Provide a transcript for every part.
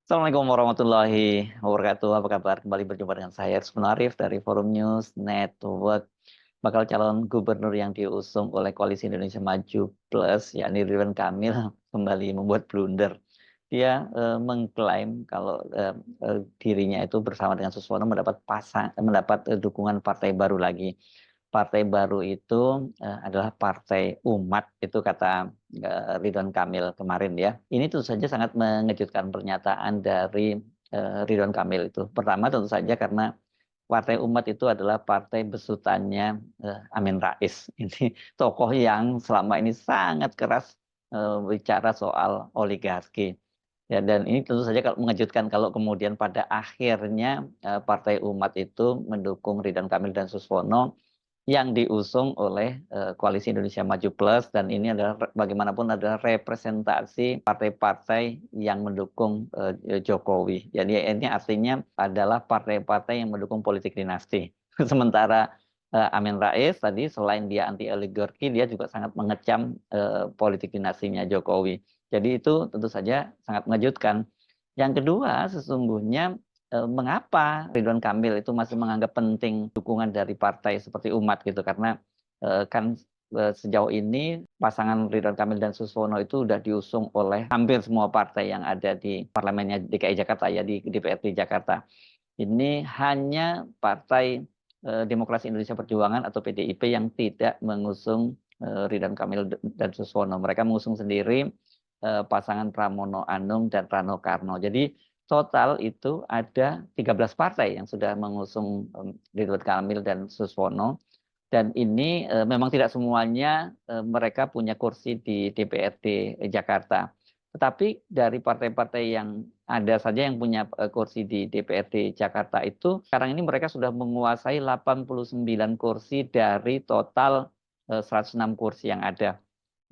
Assalamualaikum warahmatullahi wabarakatuh. Apa kabar? Kembali berjumpa dengan saya, Rizwan Arif dari Forum News Network. Bakal calon gubernur yang diusung oleh Koalisi Indonesia Maju Plus, yakni Ridwan Kamil, kembali membuat blunder. Dia mengklaim kalau dirinya itu bersama dengan Suswono mendapat dukungan partai baru lagi. Partai baru itu adalah Partai Umat, itu kata Ridwan Kamil kemarin ya. Ini tentu saja sangat mengejutkan pernyataan dari Ridwan Kamil itu. Pertama tentu saja karena Partai Umat itu adalah partai besutannya Amin Rais. Ini tokoh yang selama ini sangat keras bicara soal oligarki. Ya, dan ini tentu saja kalau mengejutkan kalau kemudian pada akhirnya Partai Umat itu mendukung Ridwan Kamil dan Suswono yang diusung oleh Koalisi Indonesia Maju Plus, dan ini adalah bagaimanapun adalah representasi partai-partai yang mendukung Jokowi. Jadi ini artinya adalah partai-partai yang mendukung politik dinasti. Sementara Amin Rais tadi selain dia anti oligarki, dia juga sangat mengecam politik dinastinya Jokowi. Jadi itu tentu saja sangat mengejutkan. Yang kedua, sesungguhnya mengapa Ridwan Kamil itu masih menganggap penting dukungan dari partai seperti Umat gitu, karena kan sejauh ini pasangan Ridwan Kamil dan Suswono itu sudah diusung oleh hampir semua partai yang ada di parlemennya DKI Jakarta ya, di DPRD Jakarta. Ini hanya Partai Demokrasi Indonesia Perjuangan atau PDIP yang tidak mengusung Ridwan Kamil dan Suswono. Mereka mengusung sendiri pasangan Pramono Anung dan Rano Karno. Jadi total itu ada 13 partai yang sudah mengusung Ridwan Kamil dan Suswono. Dan ini memang tidak semuanya mereka punya kursi di DPRD Jakarta. Tetapi dari partai-partai yang ada saja yang punya kursi di DPRD Jakarta itu, sekarang ini mereka sudah menguasai 89 kursi dari total 106 kursi yang ada.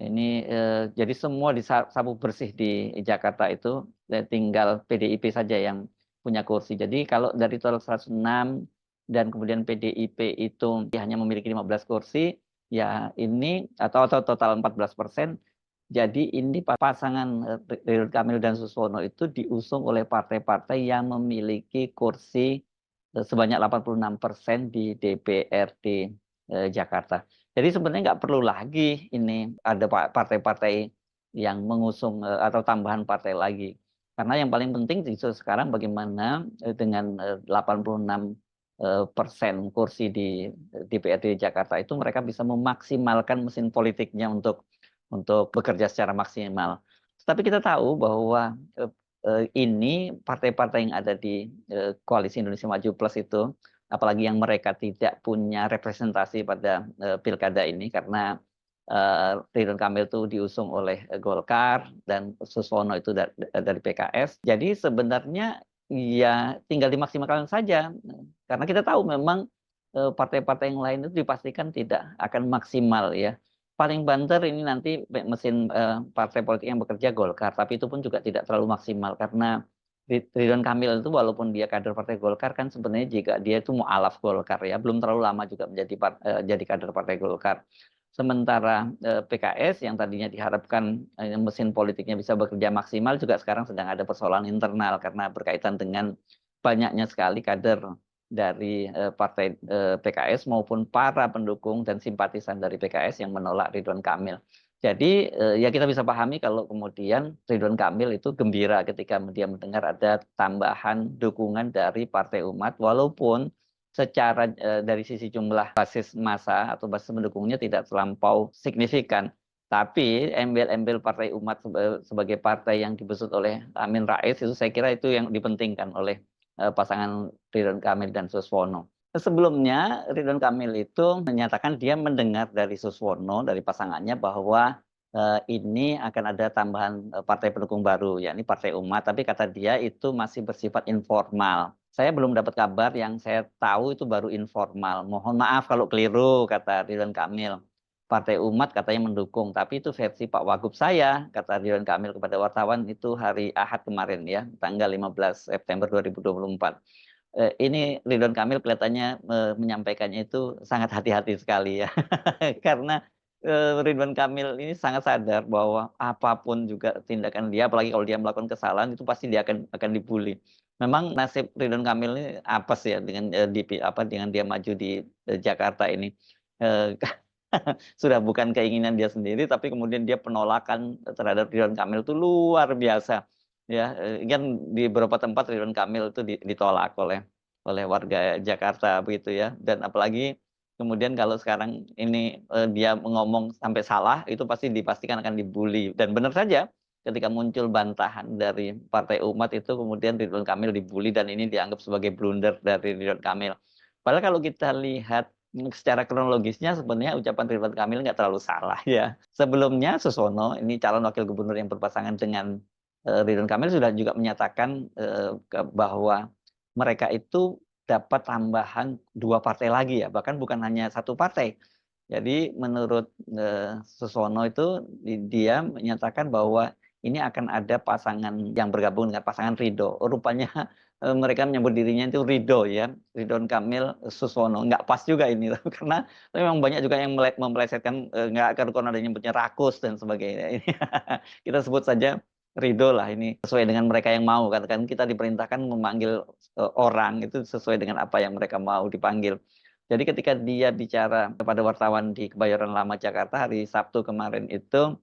Ini jadi semua disapu bersih di Jakarta itu, tinggal PDIP saja yang punya kursi. Jadi kalau dari total 106 dan kemudian PDIP itu hanya memiliki 15 kursi, ya ini atau total 14%. Jadi ini pasangan Ridwan Kamil dan Suswono itu diusung oleh partai-partai yang memiliki kursi sebanyak 86% di DPRD Jakarta. Jadi sebenarnya nggak perlu lagi ini ada partai-partai yang mengusung atau tambahan partai lagi. Karena yang paling penting justru sekarang bagaimana dengan 86% kursi di DPRD Jakarta itu mereka bisa memaksimalkan mesin politiknya untuk bekerja secara maksimal. Tapi kita tahu bahwa ini partai-partai yang ada di Koalisi Indonesia Maju Plus itu, apalagi yang mereka tidak punya representasi pada pilkada ini, karena Ridwan Kamil itu diusung oleh Golkar dan Suswono itu dari PKS. Jadi sebenarnya ya tinggal dimaksimalkan saja, karena kita tahu memang partai-partai yang lain itu dipastikan tidak akan maksimal ya. Paling banter ini nanti mesin partai politik yang bekerja Golkar, tapi itu pun juga tidak terlalu maksimal karena Ridwan Kamil itu walaupun dia kader partai Golkar, kan sebenarnya jika dia itu mualaf Golkar ya, belum terlalu lama juga menjadi jadi kader partai Golkar. Sementara PKS yang tadinya diharapkan mesin politiknya bisa bekerja maksimal, juga sekarang sedang ada persoalan internal karena berkaitan dengan banyaknya sekali kader dari partai PKS maupun para pendukung dan simpatisan dari PKS yang menolak Ridwan Kamil. Jadi ya kita bisa pahami kalau kemudian Ridwan Kamil itu gembira ketika dia mendengar ada tambahan dukungan dari Partai Umat, walaupun secara dari sisi jumlah basis massa atau basis pendukungnya tidak terlampau signifikan. Tapi embel-embel Partai Umat sebagai partai yang dibesut oleh Amin Rais, itu saya kira itu yang dipentingkan oleh pasangan Ridwan Kamil dan Suswono. Sebelumnya Ridwan Kamil itu menyatakan dia mendengar dari Suswono, dari pasangannya, bahwa ini akan ada tambahan partai pendukung baru, yakni Partai Umat, tapi kata dia itu masih bersifat informal. Saya belum dapat kabar, yang saya tahu itu baru informal. Mohon maaf kalau keliru, kata Ridwan Kamil. Partai Umat katanya mendukung, tapi itu versi Pak Wagub saya, kata Ridwan Kamil kepada wartawan itu hari Ahad kemarin ya, tanggal 15 September 2024. Ini Ridwan Kamil kelihatannya menyampaikannya itu sangat hati-hati sekali ya, karena Ridwan Kamil ini sangat sadar bahwa apapun juga tindakan dia, apalagi kalau dia melakukan kesalahan itu pasti dia akan dibully. Memang nasib Ridwan Kamil ini apes ya dengan dengan dia maju di Jakarta ini. Eh, Sudah bukan keinginan dia sendiri, tapi kemudian dia penolakan terhadap Ridwan Kamil itu luar biasa. Ya, kan di beberapa tempat Ridwan Kamil itu ditolak oleh warga Jakarta begitu ya. Dan apalagi kemudian kalau sekarang ini dia ngomong sampai salah, itu pasti dipastikan akan dibully. Dan benar saja, ketika muncul bantahan dari Partai Umat itu kemudian Ridwan Kamil dibully dan ini dianggap sebagai blunder dari Ridwan Kamil. Padahal kalau kita lihat secara kronologisnya sebenarnya ucapan Ridwan Kamil nggak terlalu salah ya. Sebelumnya Susono, ini calon wakil gubernur yang berpasangan dengan Ridwan Kamil sudah juga menyatakan bahwa mereka itu dapat tambahan 2 partai lagi ya, bahkan bukan hanya 1 partai. Jadi menurut Susono itu dia menyatakan bahwa ini akan ada pasangan yang bergabung dengan pasangan Ridho. Rupanya mereka menyebut dirinya itu Ridho ya, Ridwan Kamil Susono. Nggak pas juga ini karena memang banyak juga yang memelesetkan, nggak karena ada nyebutnya rakus dan sebagainya. Ini kita sebut saja Ridho lah ini sesuai dengan mereka yang mau. Kan kita diperintahkan memanggil orang itu sesuai dengan apa yang mereka mau dipanggil. Jadi ketika dia bicara kepada wartawan di Kebayoran Lama Jakarta hari Sabtu kemarin itu,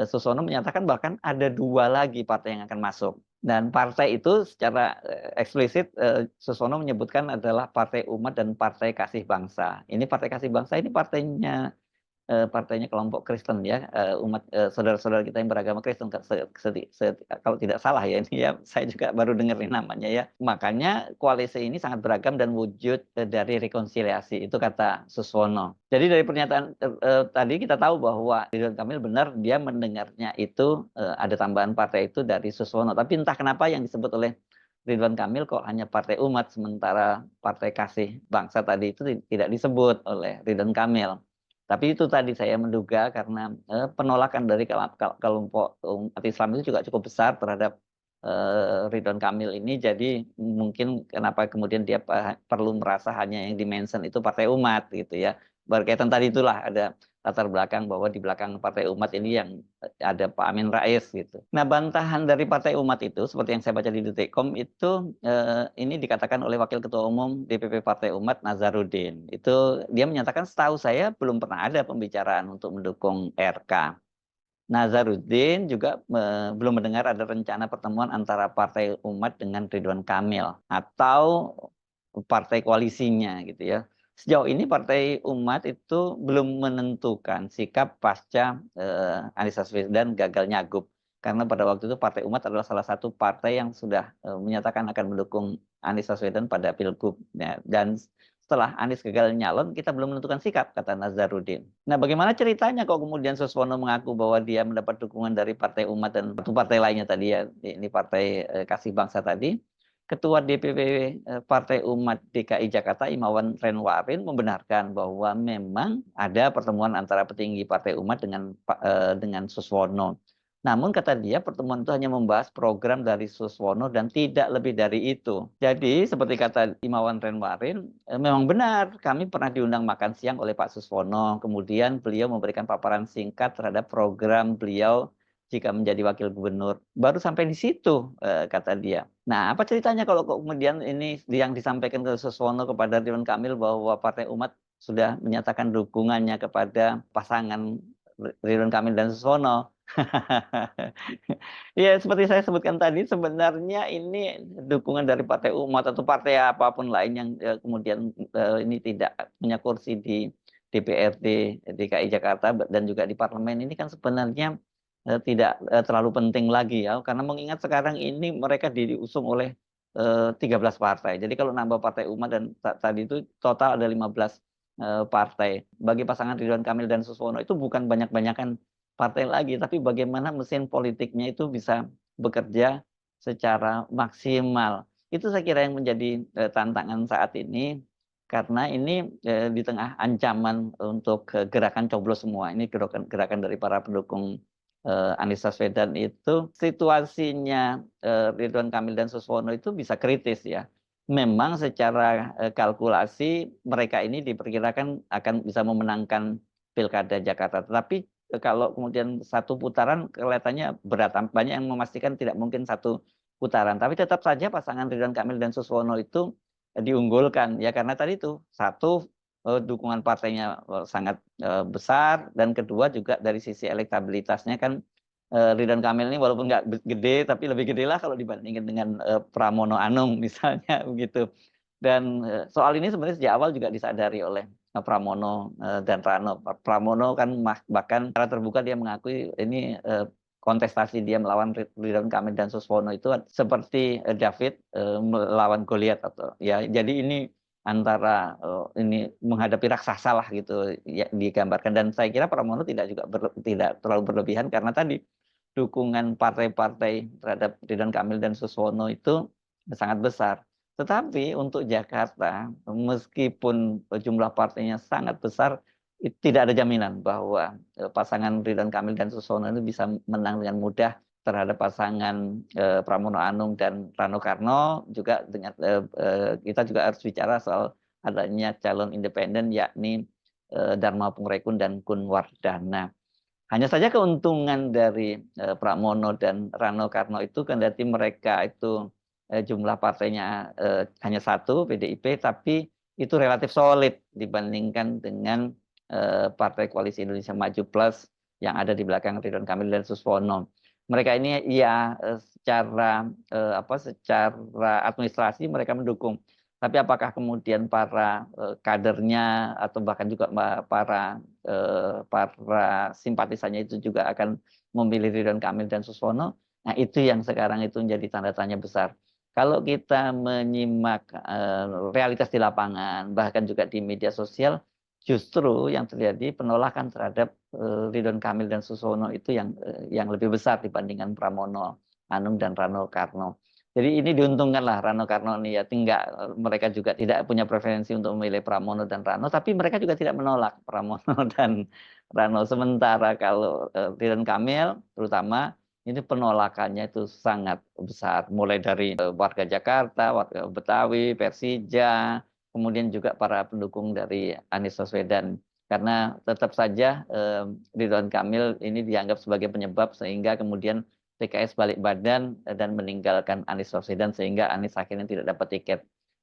Susono menyatakan bahkan ada 2 lagi partai yang akan masuk. Dan partai itu secara eksplisit Susono menyebutkan adalah Partai Umat dan Partai Kasih Bangsa. Ini Partai Kasih Bangsa ini partainya kelompok Kristen ya, umat saudara-saudara kita yang beragama Kristen kalau tidak salah ya ini ya, saya juga baru dengar nih namanya ya. Makanya koalisi ini sangat beragam dan wujud dari rekonsiliasi, itu kata Suswono. Jadi dari pernyataan tadi kita tahu bahwa Ridwan Kamil benar dia mendengarnya itu ada tambahan partai itu dari Suswono. Tapi entah kenapa yang disebut oleh Ridwan Kamil kok hanya Partai Umat, sementara Partai Kasih Bangsa tadi itu tidak disebut oleh Ridwan Kamil. Tapi itu tadi saya menduga karena penolakan dari kelompok umat Islam itu juga cukup besar terhadap Ridwan Kamil ini. Jadi mungkin kenapa kemudian dia perlu merasa hanya yang dimention itu Partai Umat gitu ya. Berkaitan tadi itulah ada latar belakang bahwa di belakang Partai Umat ini yang ada Pak Amin Rais gitu. Nah, bantahan dari Partai Umat itu seperti yang saya baca di Detikcom itu ini dikatakan oleh Wakil Ketua Umum DPP Partai Umat Nazarudin. Itu dia menyatakan setahu saya belum pernah ada pembicaraan untuk mendukung RK. Nazarudin juga belum mendengar ada rencana pertemuan antara Partai Umat dengan Ridwan Kamil atau partai koalisinya gitu ya. Sejauh ini Partai Umat itu belum menentukan sikap pasca Anies Baswedan gagal nyagup. Karena pada waktu itu Partai Umat adalah salah satu partai yang sudah menyatakan akan mendukung Anies Baswedan pada Pilgub. Ya, dan setelah Anies gagal nyalon, kita belum menentukan sikap, kata Nazarudin. Nah, bagaimana ceritanya kok kemudian Suswono mengaku bahwa dia mendapat dukungan dari Partai Umat dan satu partai lainnya tadi ya, ini Partai Kasih Bangsa tadi. Ketua DPP Partai Umat DKI Jakarta Imawan Renwarin membenarkan bahwa memang ada pertemuan antara petinggi Partai Umat dengan Suswono. Namun kata dia pertemuan itu hanya membahas program dari Suswono dan tidak lebih dari itu. Jadi seperti kata Imawan Renwarin, memang benar kami pernah diundang makan siang oleh Pak Suswono. Kemudian beliau memberikan paparan singkat terhadap program beliau jika menjadi wakil gubernur. Baru sampai di situ, kata dia. Nah, apa ceritanya kalau kemudian ini yang disampaikan ke Suswono kepada Ridwan Kamil bahwa Partai Umat sudah menyatakan dukungannya kepada pasangan Ridwan Kamil dan Suswono. Ya, seperti saya sebutkan tadi, sebenarnya ini dukungan dari Partai Umat atau partai apapun lain yang kemudian ini tidak punya kursi di DPRD DKI Jakarta dan juga di parlemen ini kan sebenarnya tidak terlalu penting lagi ya, karena mengingat sekarang ini mereka diusung oleh 13 partai. Jadi kalau nambah Partai Umat dan tadi itu total ada 15 partai. Bagi pasangan Ridwan Kamil dan Suswono itu bukan banyak-banyakan partai lagi, tapi bagaimana mesin politiknya itu bisa bekerja secara maksimal. Itu saya kira yang menjadi tantangan saat ini, karena ini di tengah ancaman untuk gerakan coblos semua. Ini gerakan dari para pendukung Anies Baswedan itu situasinya Ridwan Kamil dan Suswono itu bisa kritis ya. Memang secara kalkulasi mereka ini diperkirakan akan bisa memenangkan Pilkada Jakarta. Tetapi kalau kemudian satu putaran kelihatannya berat, banyak yang memastikan tidak mungkin satu putaran. Tapi tetap saja pasangan Ridwan Kamil dan Suswono itu diunggulkan ya karena tadi itu satu dukungan partainya sangat besar dan kedua juga dari sisi elektabilitasnya kan Ridwan Kamil ini walaupun nggak gede tapi lebih gede lah kalau dibandingkan dengan Pramono Anung misalnya begitu. Dan soal ini sebenarnya sejak awal juga disadari oleh Pramono dan Rano. Pramono kan bahkan secara terbuka dia mengakui ini kontestasi dia melawan Ridwan Kamil dan Suswono itu seperti David melawan Goliat atau ya jadi ini antara ini menghadapi raksasa lah gitu ya, digambarkan dan saya kira Pramono tidak juga tidak terlalu berlebihan karena tadi dukungan partai-partai terhadap Ridwan Kamil dan Suswono itu sangat besar. Tetapi untuk Jakarta, meskipun jumlah partainya sangat besar, tidak ada jaminan bahwa pasangan Ridwan Kamil dan Suswono itu bisa menang dengan mudah terhadap pasangan Pramono Anung dan Rano Karno. Juga dengan kita juga harus bicara soal adanya calon independen yakni Dharma Pungrekun dan Kun Wardana. Hanya saja keuntungan dari Pramono dan Rano Karno itu kendati mereka itu jumlah partainya hanya satu PDIP, tapi itu relatif solid dibandingkan dengan Partai Koalisi Indonesia Maju Plus yang ada di belakang Ridwan Kamil dan Suswono. Mereka ini ya secara administrasi mereka mendukung. Tapi apakah kemudian para kadernya atau bahkan juga para simpatisannya itu juga akan memilih Ridwan Kamil dan Suswono. Nah itu yang sekarang itu menjadi tanda tanya besar. Kalau kita menyimak realitas di lapangan, bahkan juga di media sosial, justru yang terjadi penolakan terhadap Ridwan Kamil dan Suswono itu yang lebih besar dibandingkan Pramono Anung dan Rano Karno. Jadi ini diuntungkanlah Rano Karno ini ya tinggal mereka juga tidak punya preferensi untuk memilih Pramono dan Rano, tapi mereka juga tidak menolak Pramono dan Rano. Sementara kalau Ridwan Kamil terutama ini penolakannya itu sangat besar, mulai dari warga Jakarta, warga Betawi, Persija, kemudian juga para pendukung dari Anies Baswedan. Karena tetap saja Ridwan Kamil ini dianggap sebagai penyebab sehingga kemudian PKS balik badan dan meninggalkan Anies Baswedan sehingga Anies akhirnya tidak dapat tiket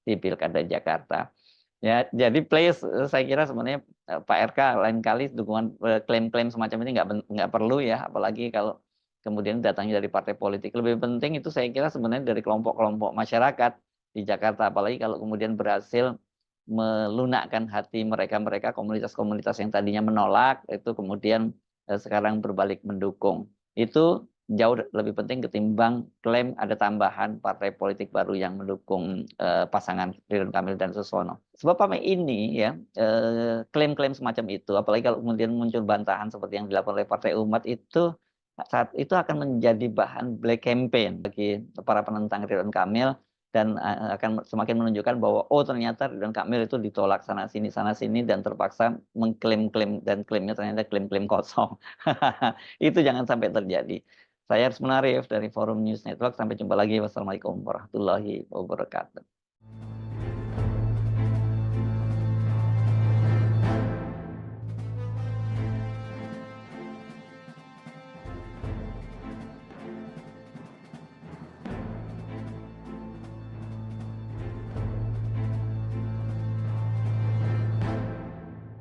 di Pilkada Jakarta. Ya, jadi please saya kira sebenarnya Pak RK lain kali dukungan klaim-klaim semacam ini nggak perlu ya, apalagi kalau kemudian datangnya dari partai politik. Lebih penting itu saya kira sebenarnya dari kelompok-kelompok masyarakat di Jakarta, apalagi kalau kemudian berhasil melunakkan hati mereka-mereka komunitas-komunitas yang tadinya menolak itu kemudian sekarang berbalik mendukung. Itu jauh lebih penting ketimbang klaim ada tambahan partai politik baru yang mendukung pasangan Ridwan Kamil dan Suswono. Sebab apa ini ya klaim-klaim semacam itu, apalagi kalau kemudian muncul bantahan seperti yang dilakukan oleh Partai Umat itu saat itu akan menjadi bahan black campaign bagi para penentang Ridwan Kamil dan akan semakin menunjukkan bahwa oh ternyata Ridwan Kamil itu ditolak sana sini dan terpaksa mengklaim-klaim dan klaimnya ternyata klaim-klaim kosong. Itu jangan sampai terjadi. Saya Aris Munarif dari Forum News Network. Sampai jumpa lagi. Wassalamualaikum warahmatullahi wabarakatuh.